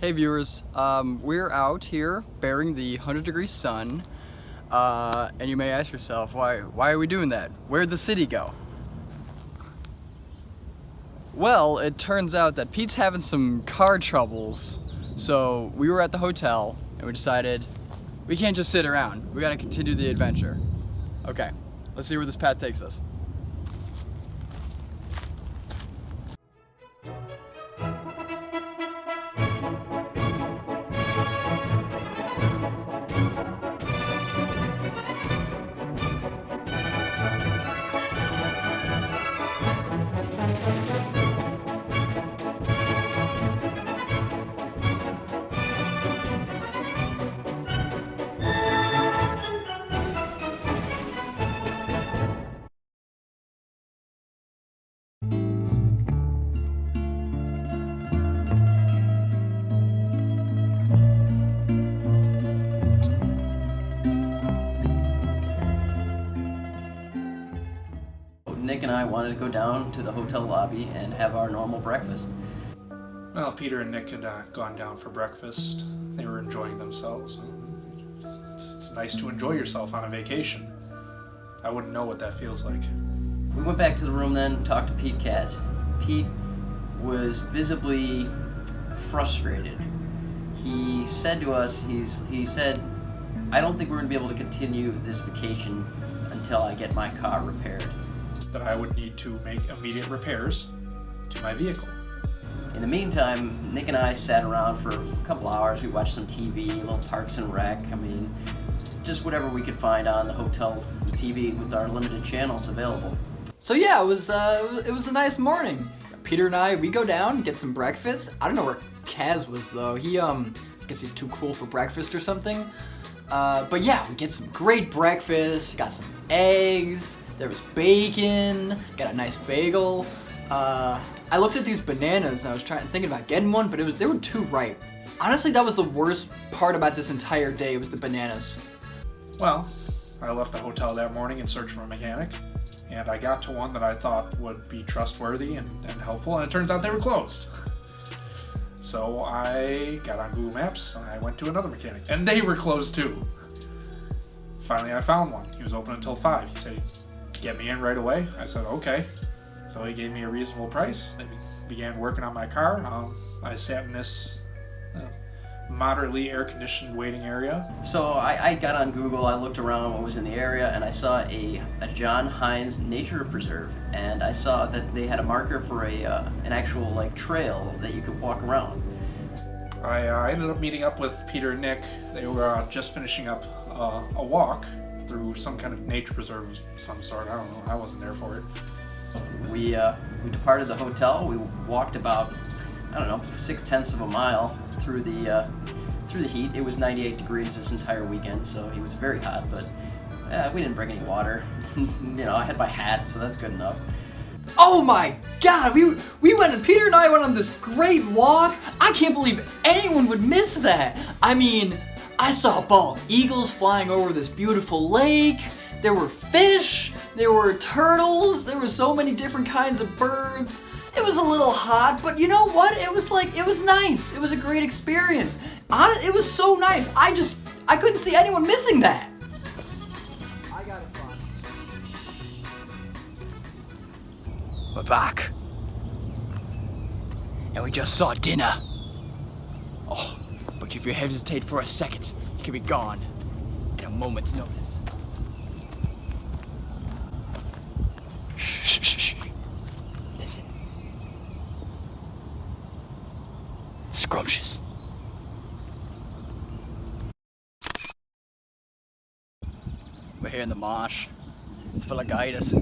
Hey viewers, we're out here bearing the 100-degree sun, and you may ask yourself, why are we doing that? Where'd the city go? Well, it turns out that Pete's having some car troubles, so we were at the hotel and we decided we can't just sit around, we gotta continue the adventure. Okay, let's see where this path takes us. Nick and I wanted to go down to the hotel lobby and have our normal breakfast. Well, Peter and Nick had gone down for breakfast. They were enjoying themselves. It's nice to enjoy yourself on a vacation. I wouldn't know what that feels like. We went back to the room then, talked to Pete Kaz. Pete was visibly frustrated. He said to us, he said, I don't think we're going to be able to continue this vacation until I get my car repaired. That I would need to make immediate repairs to my vehicle. In the meantime, Nick and I sat around for a couple hours. We watched some TV, a little Parks and Rec. I mean, just whatever we could find on the hotel TV with our limited channels available. So yeah, it was a nice morning. Peter and I, we go down, get some breakfast. I don't know where Kaz was though. He, I guess he's too cool for breakfast or something. But yeah, we get some great breakfast, got some eggs, there was bacon, got a nice bagel. I looked at these bananas and I was thinking about getting one, but they were too ripe. Honestly, that was the worst part about this entire day, was the bananas. Well, I left the hotel that morning in search of a mechanic, and I got to one that I thought would be trustworthy and helpful, and it turns out they were closed. So I got on Google Maps and I went to another mechanic, and they were closed too. Finally, I found one. He was open until 5. He said, get me in right away. I said, okay. So he gave me a reasonable price. They began working on my car. I sat in this moderately air-conditioned waiting area. So I got on Google, I looked around what was in the area, and I saw a John Hines Nature Preserve, and I saw that they had a marker for an actual trail that you could walk around. I ended up meeting up with Peter and Nick. They were just finishing up a walk through some kind of nature preserve of some sort. I don't know. I wasn't there for it. We departed the hotel. We walked about, 0.6 of a mile through the heat. It was 98 degrees this entire weekend, so it was very hot, but we didn't bring any water. I had my hat, so that's good enough. Oh my god, we went, and Peter and I went on this great walk. I can't believe anyone would miss that. I mean, I saw bald eagles flying over this beautiful lake. There were fish, there were turtles, there were so many different kinds of birds. It was a little hot, but you know what? It was nice. It was a great experience. It was so nice. I couldn't see anyone missing that. I got it fun. We're back. And we just saw dinner. Oh, but if you hesitate for a second, you can be gone at a moment's notice. Shh, shh, shh. Listen. Scrumptious. We're here in the marsh. It's full of gators.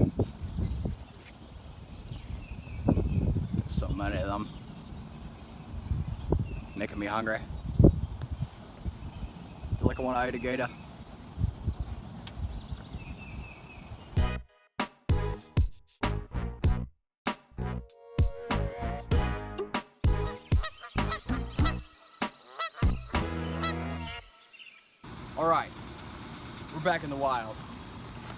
So many of them. Making me hungry. I feel like I want to eat a gator. Alright, we're back in the wild.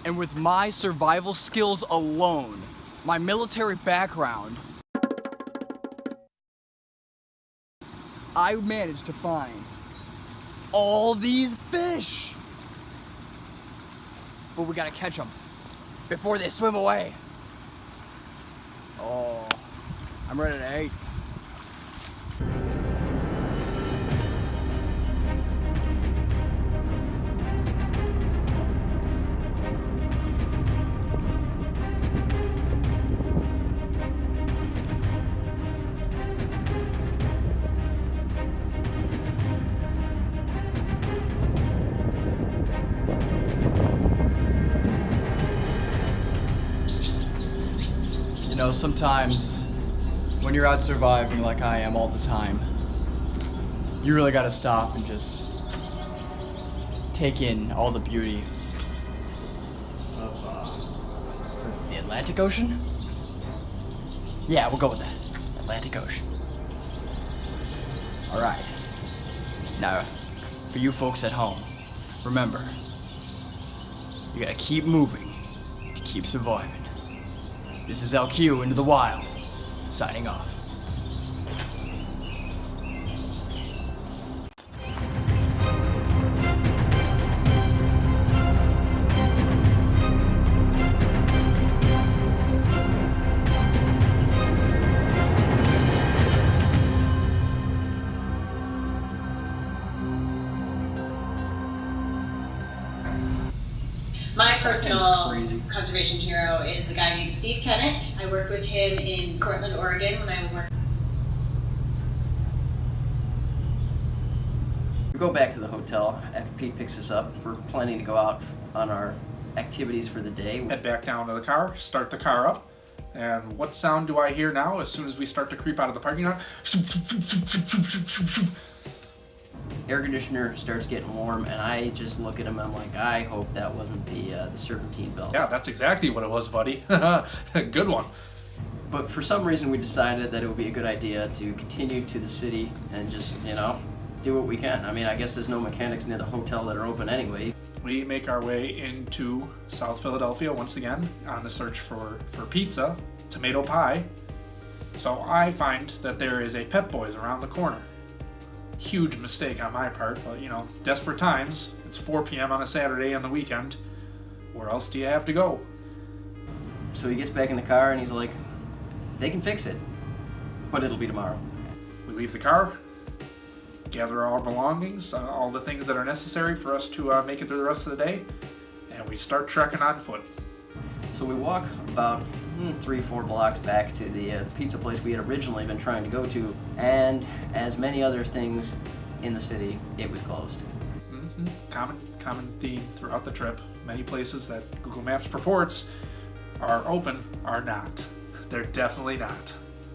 And with my survival skills alone, my military background, I managed to find all these fish. But we gotta catch them before they swim away. Oh, I'm ready to eat. You know, sometimes when you're out surviving like I am all the time, you really gotta stop and just take in all the beauty of, what is the Atlantic Ocean? Yeah, we'll go with that. Atlantic Ocean. Alright. Now, for you folks at home, remember, you gotta keep moving to keep surviving. This is LQ Into the Wild, signing off. My Sounds personal crazy. conservation hero is a guy named Steve Kennett. I worked with him in Portland, Oregon when I worked. We go back to the hotel after Pete picks us up. We're planning to go out on our activities for the day. Head back down to the car, start the car up, and what sound do I hear now as soon as we start to creep out of the parking lot? Air conditioner starts getting warm, and I just look at him. I'm like, I hope that wasn't the serpentine belt. Yeah, that's exactly what it was, buddy. Good one. But for some reason, we decided that it would be a good idea to continue to the city and just, you know, do what we can. I mean, I guess there's no mechanics near the hotel that are open anyway. We make our way into South Philadelphia once again on the search for pizza, tomato pie. So I find that there is a Pep Boys around the corner. Huge mistake on my part, but you know, desperate times. It's 4 p.m. on a Saturday on the weekend. Where else do you have to go? So he gets back in the car and he's like, they can fix it, but it'll be tomorrow. We leave the car, gather our belongings, all the things that are necessary for us to make it through the rest of the day, and we start trekking on foot. So we walk about 3-4 blocks back to the pizza place we had originally been trying to go to, and as many other things in the city, it was closed. Mm-hmm. Common theme throughout the trip. Many places that Google Maps purports are open are not. They're definitely not.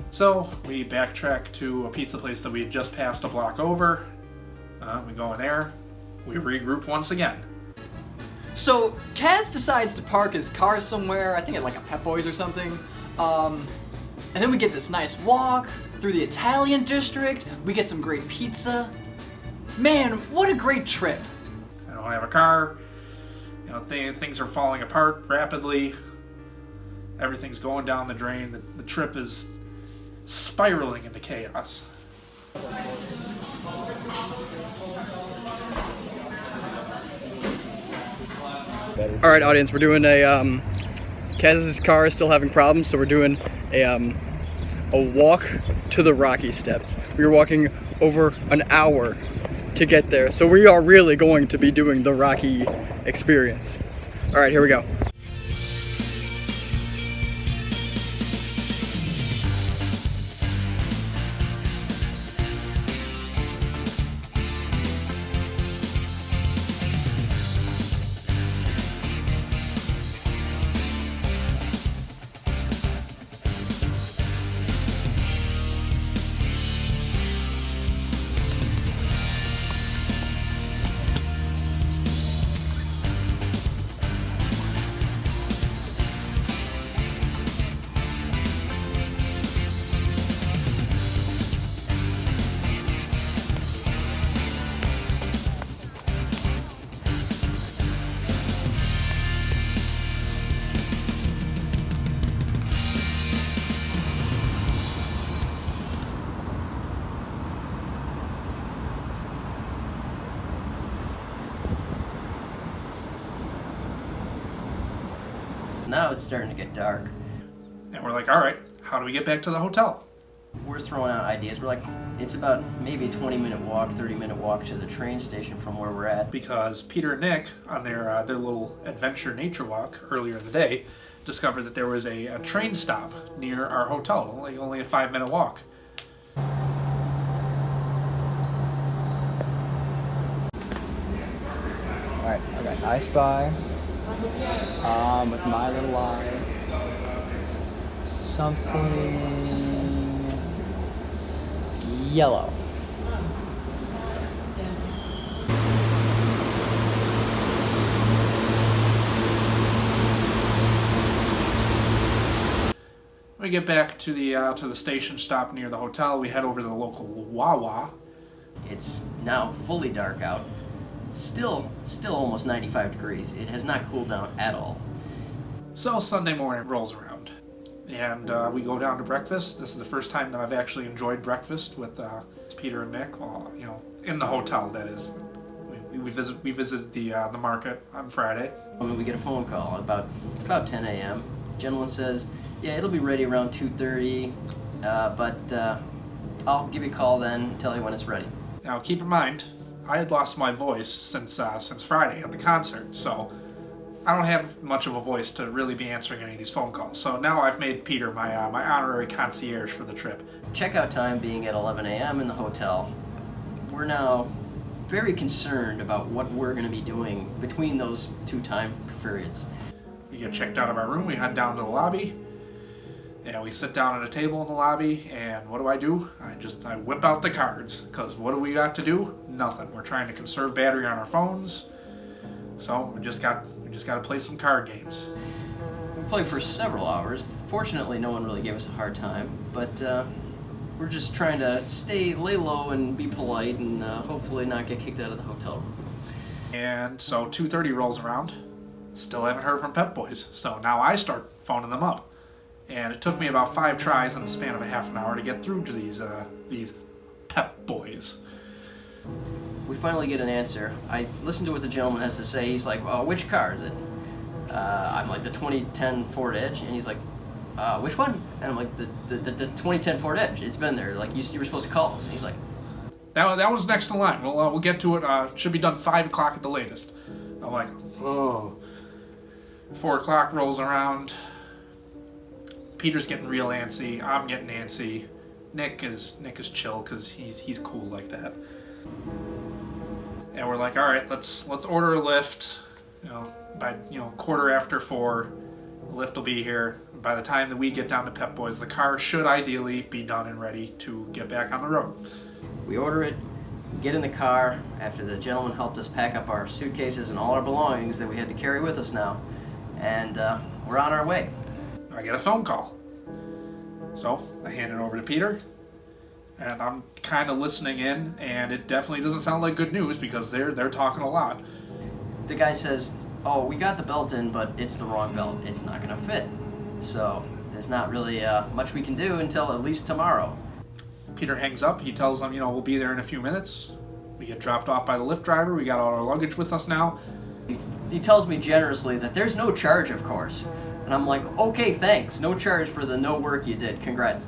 So we backtrack to a pizza place that we had just passed a block over. We go in there. We regroup once again. So Kaz decides to park his car somewhere, I think at like a Pep Boys or something. And then we get this nice walk through the Italian district. We get some great pizza. Man, what a great trip. I don't have a car. You know, things are falling apart rapidly. Everything's going down the drain. The trip is spiraling into chaos. All right, audience, we're doing a, Kaz's car is still having problems, so we're doing a walk to the Rocky Steps. We were walking over an hour to get there, so we are really going to be doing the Rocky experience. All right, here we go. now it's starting to get dark. And we're like, all right, how do we get back to the hotel? We're throwing out ideas. We're like, it's about maybe a 20-minute walk, 30-minute walk to the train station from where we're at. Because Peter and Nick, on their little adventure nature walk earlier in the day, discovered that there was a train stop near our hotel, only a 5-minute walk. Alright, I got I Spy. With my little eye. Something yellow. We get back to the station stop near the hotel. We head over to the local Wawa. It's now fully dark out. Still almost 95 degrees. It has not cooled down at all. So Sunday morning rolls around, and we go down to breakfast. This is the first time that I've actually enjoyed breakfast with Peter and Nick. Well, in the hotel, that is. We visited the market on Friday. We get a phone call about 10 a.m. Gentleman says, yeah, it'll be ready around 2:30, but I'll give you a call then and tell you when it's ready. Now, keep in mind, I had lost my voice since Friday at the concert, so I don't have much of a voice to really be answering any of these phone calls. So now I've made Peter my honorary concierge for the trip. Checkout time being at 11 a.m. in the hotel, we're now very concerned about what we're going to be doing between those two time periods. We get checked out of our room, we head down to the lobby, and we sit down at a table in the lobby, and what do? I whip out the cards, because what do we got to do? Nothing. We're trying to conserve battery on our phones, so we just got to play some card games. We played for several hours. Fortunately, no one really gave us a hard time, but we're just trying to lay low and be polite and hopefully not get kicked out of the hotel room. And so 2:30 rolls around, still haven't heard from Pep Boys, so now I start phoning them up. And it took me about 5 tries in the span of a half an hour to get through to these Pep Boys. We finally get an answer. I listened to what the gentleman has to say. He's like, well, which car is it? I'm like, the 2010 Ford Edge. And he's like, which one? And I'm like, the 2010 Ford Edge. It's been there. Like, you were supposed to call us. And he's like, that was next in line. We'll get to it. Should be done 5 o'clock at the latest. I'm like, oh. 4 o'clock rolls around. Peter's getting real antsy. I'm getting antsy. Nick is chill because he's cool like that. And we're like, all right, let's order a lift. By 4:15, the lift will be here. By the time that we get down to Pep Boys, the car should ideally be done and ready to get back on the road. We order it, get in the car after the gentleman helped us pack up our suitcases and all our belongings that we had to carry with us now, and we're on our way. I get a phone call. So I hand it over to Peter, and I'm kind of listening in, and it definitely doesn't sound like good news because they're talking a lot. The guy says, oh, we got the belt in, but it's the wrong belt. It's not going to fit. So there's not really much we can do until at least tomorrow. Peter hangs up. He tells them, we'll be there in a few minutes. We get dropped off by the Lyft driver. We got all our luggage with us now. He tells me generously that there's no charge, of course. And I'm like, okay, thanks. No charge for the no work you did. Congrats.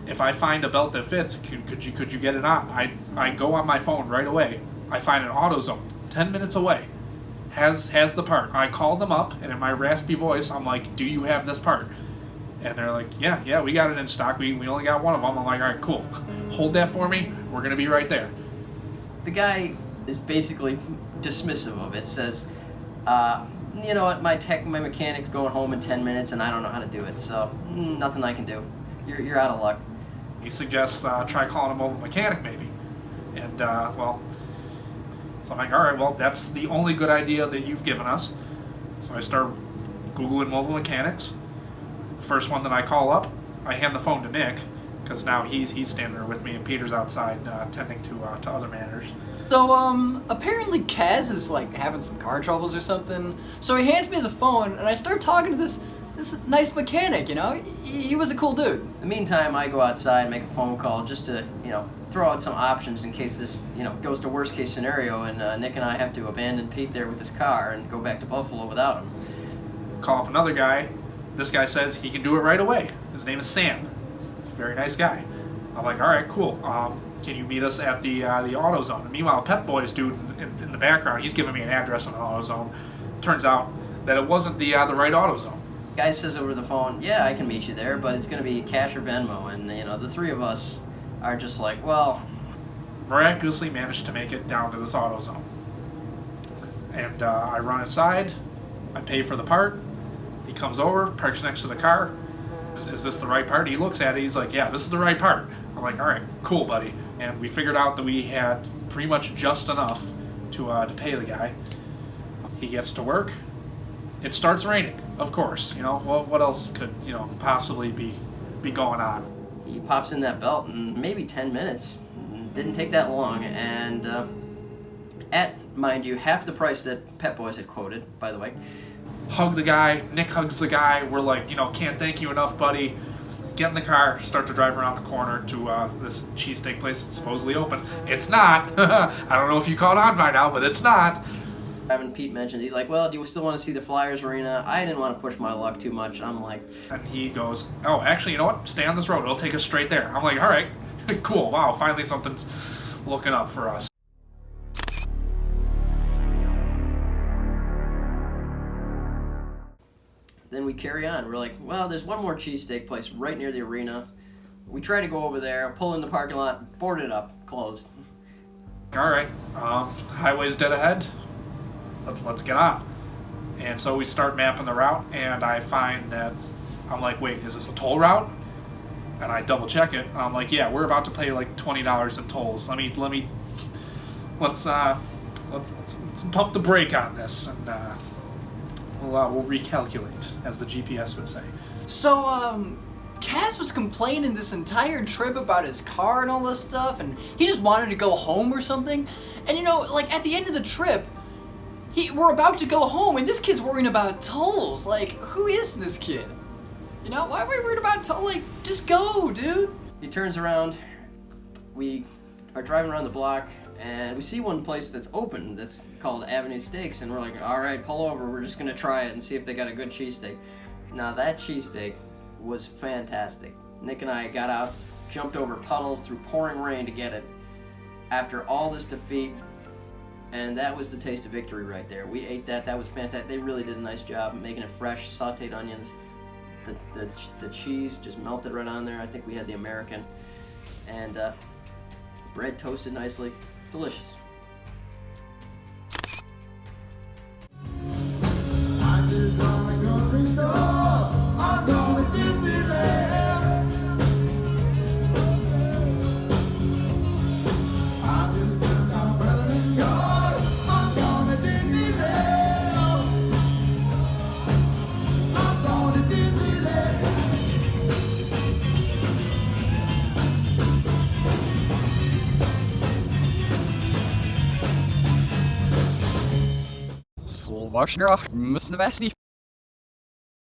If I find a belt that fits, could you get it on? I go on my phone right away. I find an AutoZone 10 minutes away. Has the part. I call them up, and in my raspy voice, I'm like, do you have this part? And they're like, yeah, we got it in stock. We only got one of them. I'm like, all right, cool. Hold that for me. We're going to be right there. The guy is basically dismissive of it. Says, you know what, my mechanic's going home in 10 minutes, and I don't know how to do it, so nothing I can do. You're out of luck. He suggests try calling a mobile mechanic, maybe. And, so I'm like, all right, well, that's the only good idea that you've given us. So I start Googling mobile mechanics. First one that I call up, I hand the phone to Nick, because now he's standing there with me, and Peter's outside tending to other matters. So, apparently Kaz is, having some car troubles or something. So he hands me the phone, and I start talking to this nice mechanic, He was a cool dude. In the meantime, I go outside and make a phone call just to, throw out some options in case this, goes to worst case scenario and Nick and I have to abandon Pete there with his car and go back to Buffalo without him. Call up another guy. This guy says he can do it right away. His name is Sam. He's a very nice guy. I'm like, all right, cool. Can you meet us at the AutoZone? And meanwhile, Pep Boy's dude in the background, he's giving me an address on the AutoZone. Turns out that it wasn't the right AutoZone. Guy says over the phone, yeah, I can meet you there, but it's going to be cash or Venmo. And, the three of us are just like, well... Miraculously managed to make it down to this AutoZone. And I run inside. I pay for the part. He comes over, parks next to the car. Is this the right part? He looks at it. He's like, yeah, this is the right part. I'm like, all right, cool, buddy. And we figured out that we had pretty much just enough to pay the guy. He gets to work. It starts raining, of course. What else could possibly be going on? He pops in that belt in maybe 10 minutes. Didn't take that long, and at, mind you, half the price that Pep Boys had quoted, by the way. Hug the guy. Nick hugs the guy. We're like, can't thank you enough, buddy. Get in the car, start to drive around the corner to this cheesesteak place that's supposedly open. It's not. I don't know if you caught on by now, but it's not. Having Pete mentioned, he's like, well, do you still want to see the Flyers arena? I didn't want to push my luck too much. I'm like... And he goes, oh, actually, you know what? Stay on this road. It'll take us straight there. I'm like, all right, cool. Wow, finally something's looking up for us. Then we carry on. We're like, well, there's one more cheesesteak place right near the arena. We try to go over there, pull in the parking lot, board it up, closed. All right, highway's dead ahead. Let's get on. And so we start mapping the route, and I find that I'm like, wait, is this a toll route? And I double check it. And I'm like, yeah, we're about to pay like $20 in tolls. Let's pump the brake on this, and we'll recalculate, as the GPS would say. So, Kaz was complaining this entire trip about his car and all this stuff, and he just wanted to go home or something. And at the end of the trip, we're about to go home, and this kid's worrying about tolls. Like, who is this kid? Why are we worried about tolls? Like, just go, dude. He turns around. We are driving around the block, and we see one place that's open that's called Avenue Steaks, and we're like, all right, pull over. We're just going to try it and see if they got a good cheesesteak. Now, that cheesesteak was fantastic. Nick and I got out, jumped over puddles through pouring rain to get it. After all this defeat, and that was the taste of victory right there. We ate that. That was fantastic. They really did a nice job making it fresh, sauteed onions. The cheese just melted right on there. I think we had the American. And bread toasted nicely. Delicious. Warsnara, Mr. Vasty.